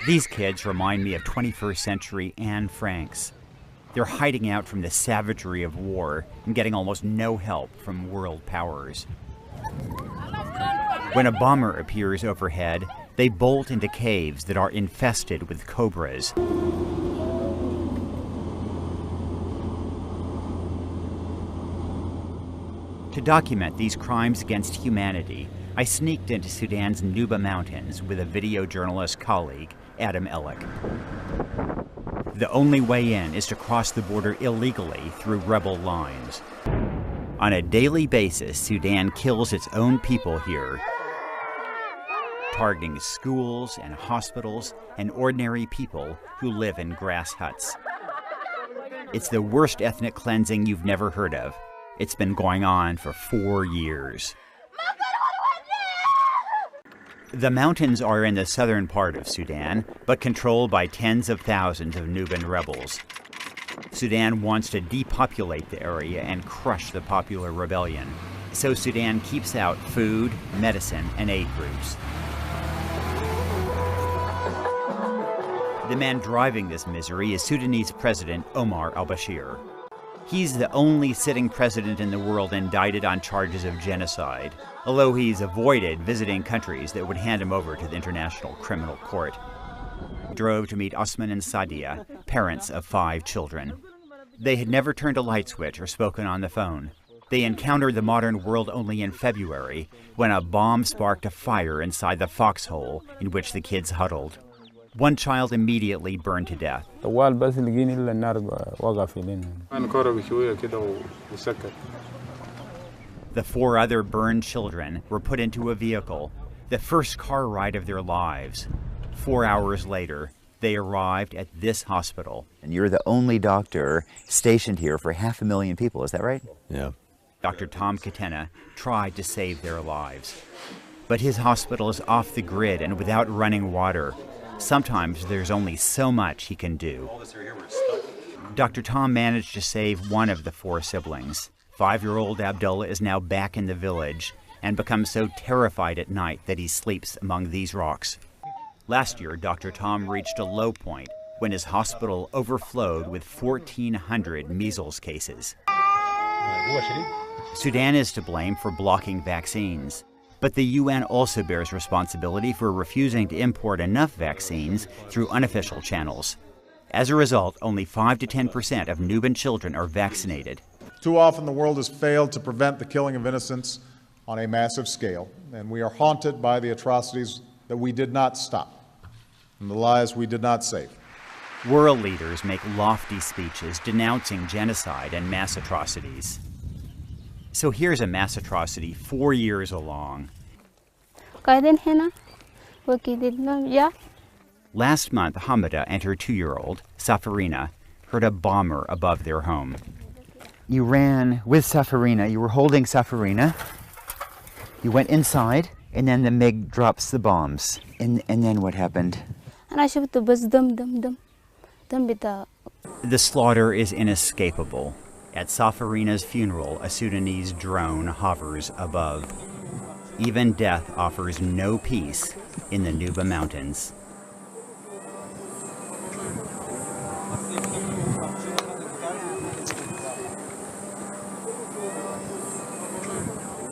These kids remind me of 21st century Anne Franks. They're hiding out from the savagery of war and getting almost no help from world powers. When a bomber appears overhead, they bolt into caves that are infested with cobras. To document these crimes against humanity, I sneaked into Sudan's Nuba Mountains with a video journalist colleague, Adam Ellick. The only way in is to cross the border illegally through rebel lines. On a daily basis, Sudan kills its own people here, targeting schools and hospitals and ordinary people who live in grass huts. It's the worst ethnic cleansing you've never heard of. It's been going on for 4 years. The mountains are in the southern part of Sudan, but controlled by tens of thousands of Nubian rebels. Sudan wants to depopulate the area and crush the popular rebellion. So Sudan keeps out food, medicine, and aid groups. The man driving this misery is Sudanese President Omar al-Bashir. He's the only sitting president in the world indicted on charges of genocide, although he's avoided visiting countries that would hand him over to the International Criminal Court. Drove to meet Osman and Sadia, parents of 5 children. They had never turned a light switch or spoken on the phone. They encountered the modern world only in February, when a bomb sparked a fire inside the foxhole in which the kids huddled. One child immediately burned to death. The 4 other burned children were put into a vehicle, the first car ride of their lives. 4 hours later, they arrived at this hospital. And you're the only doctor stationed here for 500,000 people, is that right? Yeah. Dr. Tom Katena tried to save their lives. But his hospital is off the grid and without running water. Sometimes there's only so much he can do. Dr. Tom managed to save one of the 4 siblings. 5-year-old Abdullah is now back in the village and becomes so terrified at night that he sleeps among these rocks. Last year, Dr. Tom reached a low point when his hospital overflowed with 1,400 measles cases. Sudan is to blame for blocking vaccines. But the UN also bears responsibility for refusing to import enough vaccines through unofficial channels. As a result, only 5 to 10% of Nubian children are vaccinated. Too often the world has failed to prevent the killing of innocents on a massive scale, and we are haunted by the atrocities that we did not stop and the lives we did not save. World leaders make lofty speeches denouncing genocide and mass atrocities. So here's a mass atrocity 4 years along. Last month, Hamida and her 2-year-old, Safarina, heard a bomber above their home. You ran with Safarina. You were holding Safarina. You went inside, and then the MiG drops the bombs. And then what happened? The slaughter is inescapable. At Safarina's funeral, a Sudanese drone hovers above. Even death offers no peace in the Nuba Mountains.